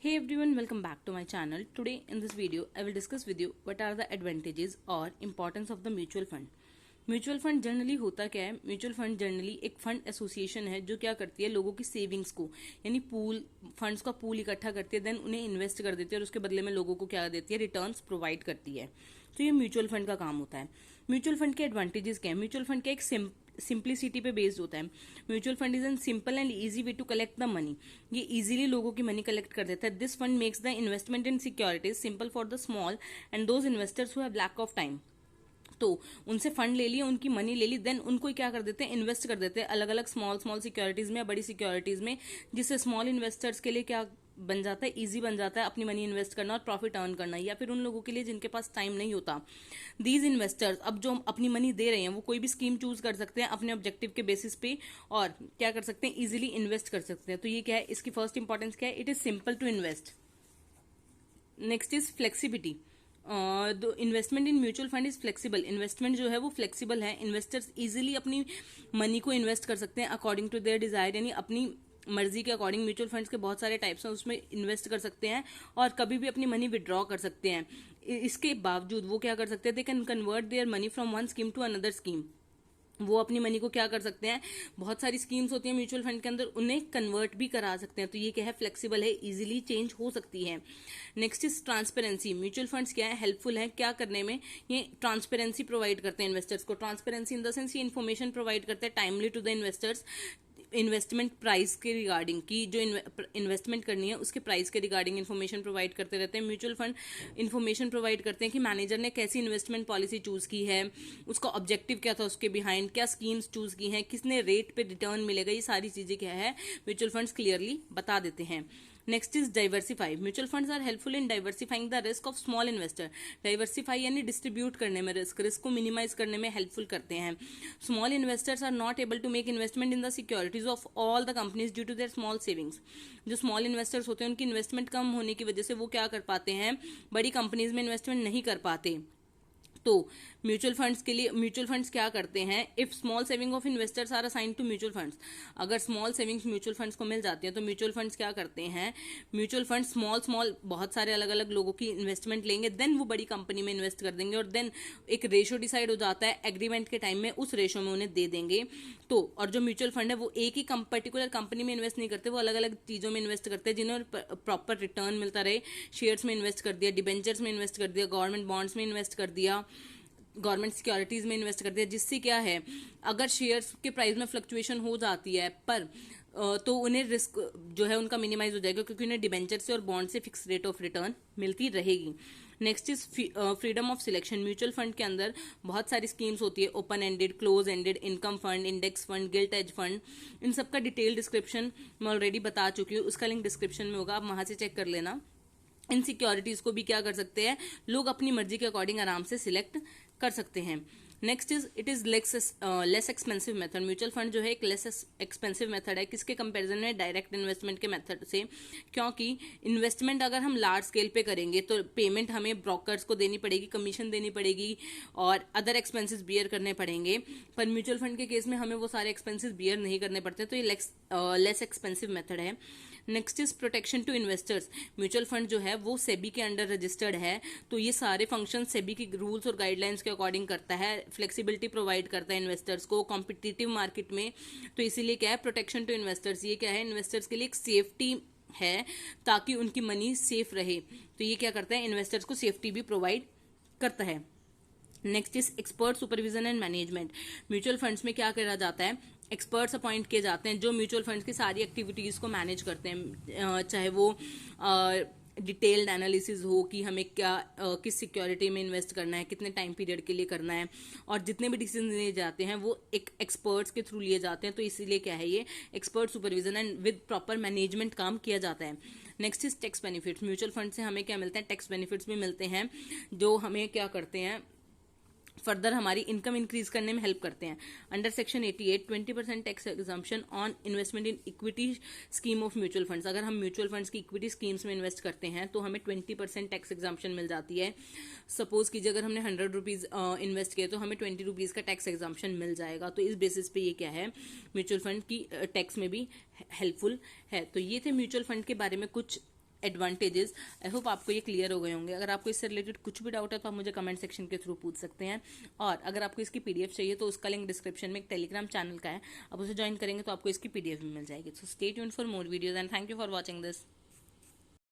Hey everyone, welcome back to my channel. Today in this video, I will discuss with you what are the advantages or importance of the mutual fund. Mutual fund generally होता क्या है? Mutual fund generally एक fund association है जो क्या करती है, लोगों की सेविंग्स को यानी पूल फंड्स का पूल इकट्ठा करती है, देन उन्हें इन्वेस्ट कर देती है और उसके बदले में लोगों को क्या देती है, रिटर्न्स प्रोवाइड करती है। तो ये म्यूचुअल फंड का काम होता है। म्यूचुअल फंड के एडवांटेजेस क्या है? म्यूचुअल फंड का एक सिंप्लिसिटी पे बेस्ड होता है। Mutual fund is an simple and easy way to collect the money. ये इजीली लोगों की मनी कलेक्ट कर देता है। This fund makes the investment in securities simple for the small and those investors who have lack of time. तो उनसे fund ले लिया, उनकी मनी ले ली, देन उनको क्या कर देते हैं, इन्वेस्ट कर देते हैं अलग अलग स्मॉल स्मॉल सिक्योरिटीज में या बड़ी सिक्योरिटीज में, जिससे स्मॉल इन्वेस्टर्स के लिए क्या बन जाता है, इजी बन जाता है अपनी मनी इन्वेस्ट करना और प्रॉफिट अर्न करना। या फिर उन लोगों के लिए जिनके पास टाइम नहीं होता, दीज इन्वेस्टर्स अब जो अपनी मनी दे रहे हैं वो कोई भी स्कीम चूज कर सकते हैं अपने ऑब्जेक्टिव के बेसिस पे और क्या कर सकते हैं, इजिली इन्वेस्ट कर सकते हैं। तो ये क्या है, इसकी फर्स्ट इंपॉर्टेंस क्या है? It is simple to invest. Next is flexibility. Investment in mutual fund is flexible. Investment जो है वो फ्लेक्सिबल है। इन्वेस्टर्स इजीली अपनी मनी को इन्वेस्ट कर सकते हैं अकॉर्डिंग टू देयर डिजायर, यानी अपनी मर्जी के अकॉर्डिंग। म्यूचुअल फंड्स के बहुत सारे टाइप्स हैं, उसमें इन्वेस्ट कर सकते हैं और कभी भी अपनी मनी विड्रॉ कर सकते हैं। इसके बावजूद वो क्या कर सकते हैं, they can convert their money from one scheme to another scheme. वो अपनी मनी को क्या कर सकते हैं, बहुत सारी स्कीम्स होती हैं म्यूचुअल फंड के अंदर, उन्हें कन्वर्ट भी करा सकते हैं। तो ये क्या है, फ्लेक्सिबल है, इजीली चेंज हो सकती है। Next is transparency. Mutual funds क्या है, हेल्पफुल है क्या करने में, ये ट्रांसपेरेंसी प्रोवाइड करते हैं इन्वेस्टर्स को। ट्रांसपेरेंसी इन द सेंस ये इन्फॉर्मेशन प्रोवाइड करते हैं timely to the investors, investment price के रिगार्डिंग की जो इन्वेस्टमेंट करनी है उसके प्राइस के रिगार्डिंग इन्फॉर्मेशन प्रोवाइड करते रहते हैं। म्यूचुअल फंड इन्फॉर्मेशन प्रोवाइड करते हैं कि मैनेजर ने कैसी इन्वेस्टमेंट पॉलिसी चूज की है, उसका ऑब्जेक्टिव क्या था, उसके बिहाइंड क्या स्कीम्स चूज की हैं, किसने रेट पे रिटर्न मिलेगा, ये सारी चीजें क्या है म्यूचुअल फंड्स क्लियरली बता देते हैं। Next is diversify. Mutual funds are helpful in diversifying the risk of small investor. Diversify यानी डिस्ट्रीब्यूट करने में रिस्क को मिनिमाइज करने में हेल्पफुल करते हैं। Small investors are not able to make investment in the securities of all the companies due to their small savings. जो small investors होते हैं उनकी इन्वेस्टमेंट कम होने की वजह से वो क्या कर पाते हैं, बड़ी कंपनीज में इन्वेस्टमेंट नहीं कर पाते। तो म्यूचुअल फंड्स के लिए म्यूचुअल फंड्स क्या करते हैं, if small saving of investors are assign to mutual funds, अगर स्मॉल सेविंग्स म्यूचुअल फंड्स को मिल जाती है तो म्यूचुअल फंड्स क्या करते हैं, म्यूचुअल फंड स्मॉल स्मॉल बहुत सारे अलग अलग लोगों की इन्वेस्टमेंट लेंगे, देन वो बड़ी कंपनी में इन्वेस्ट कर देंगे और देन एक रेशो डिसाइड हो जाता है एग्रीमेंट के टाइम में, उस रेशो में उन्हें दे देंगे। तो और जो म्यूचुअल फंड है वो एक ही पर्टिकुलर कंपनी में इन्वेस्ट नहीं करते, वो अलग अलग चीजों में इन्वेस्ट करते हैं जिन्हें प्रॉपर रिटर्न मिलता रहे। शेयर्स में इन्वेस्ट कर दिया, डिबेंचर्स में इन्वेस्ट कर दिया, गवर्नमेंट बॉन्ड्स में इन्वेस्ट कर दिया, गवर्नमेंट सिक्योरिटीज में इन्वेस्ट करते हैं, जिससे क्या है, अगर शेयर्स के प्राइस में फ्लक्चुएशन हो जाती है पर तो उन्हें रिस्क जो है उनका मिनिमाइज हो जाएगा, क्योंकि उन्हें डिबेंचर से और बॉन्ड से फिक्स रेट ऑफ रिटर्न मिलती रहेगी। Next is freedom of selection. Mutual fund के अंदर बहुत सारी स्कीम्स होती है, open ended, close ended, income fund, index fund, gilt edge fund. इन सबका डिटेल डिस्क्रिप्शन मैं ऑलरेडी बता चुकी हूँ, उसका लिंक डिस्क्रिप्शन में होगा, आप वहां से चेक कर लेना। इन सिक्योरिटीज को भी क्या कर सकते हैं, लोग अपनी मर्जी के अकॉर्डिंग आराम से सिलेक्ट कर सकते हैं। Next is it is less expensive method. Mutual fund जो है एक लेस एक्सपेंसिव मेथड है, किसके कंपैरिजन में, डायरेक्ट इन्वेस्टमेंट के मेथड से। क्योंकि इन्वेस्टमेंट अगर हम लार्ज स्केल पे करेंगे तो पेमेंट हमें ब्रोकर्स को देनी पड़ेगी, कमीशन देनी पड़ेगी और अदर एक्सपेंसेस बियर करने पड़ेंगे। पर म्यूचुअल फंड के केस में हमें वो सारे एक्सपेंसेस बियर नहीं करने पड़ते, तो ये लेस एक्सपेंसिव मेथड है। Next is protection to investors. Mutual fund जो है वो सेबी के अंडर रजिस्टर्ड है, तो ये सारे फंक्शन सेबी की रूल्स और गाइडलाइंस के अकॉर्डिंग करता है, फ्लेक्सिबिलिटी प्रोवाइड करता है इन्वेस्टर्स को कॉम्पिटिटिव मार्केट में। तो इसीलिए क्या है, प्रोटेक्शन टू इन्वेस्टर्स, ये क्या है, इन्वेस्टर्स के लिए एक सेफ्टी है ताकि उनकी मनी सेफ रहे। तो ये क्या करता है, इन्वेस्टर्स को सेफ्टी भी प्रोवाइड करता है। Next is expert supervision and management. Mutual funds में क्या करा जाता है, एक्सपर्ट्स अपॉइंट किए जाते हैं जो म्यूचुअल फंड्स की सारी एक्टिविटीज को मैनेज करते हैं, चाहे वो डिटेल्ड एनालिसिस हो कि हमें क्या किस सिक्योरिटी में इन्वेस्ट करना है, कितने टाइम पीरियड के लिए करना है, और जितने भी डिसीजन लिए जाते हैं वो एक एक्सपर्ट्स के थ्रू लिए जाते हैं। तो इसीलिए क्या है, ये expert supervision and with proper management काम किया जाता है। Next is tax benefits. Mutual fund से हमें क्या मिलता है, टैक्स बेनिफिट्स भी मिलते हैं, जो हमें क्या करते हैं, फर्दर हमारी इनकम इंक्रीज करने में हेल्प करते हैं। Under section 88 20% tax exemption on investment in equity scheme of mutual funds. अगर हम म्यूचुअल फंड्स की इक्विटी स्कीम्स में इन्वेस्ट करते हैं तो हमें 20% टैक्स एग्जम्पशन मिल जाती है। सपोज कीजिए अगर हमने 100 रुपीज इन्वेस्ट किए तो हमें 20 रुपीज का टैक्स एग्जम्पशन मिल जाएगा। तो इस बेसिस पे ये क्या है, म्यूचुअल फंड की टैक्स में भी हेल्पफुल है। तो ये थे म्यूचुअल फंड के बारे में कुछ एडवांटेजेस। आई होप आपको ये क्लियर हो गए होंगे। अगर आपको इससे रिलेटेड कुछ भी डाउट है तो आप मुझे कमेंट सेक्शन के थ्रू पूछ सकते हैं। और अगर आपको इसकी पीडीएफ चाहिए तो उसका लिंक डिस्क्रिप्शन में एक टेलीग्राम चैनल का है, आप उसे ज्वाइन करेंगे तो आपको इसकी पीडीएफ भी मिल जाएगी। So stay tuned for more videos and thank you for watching this.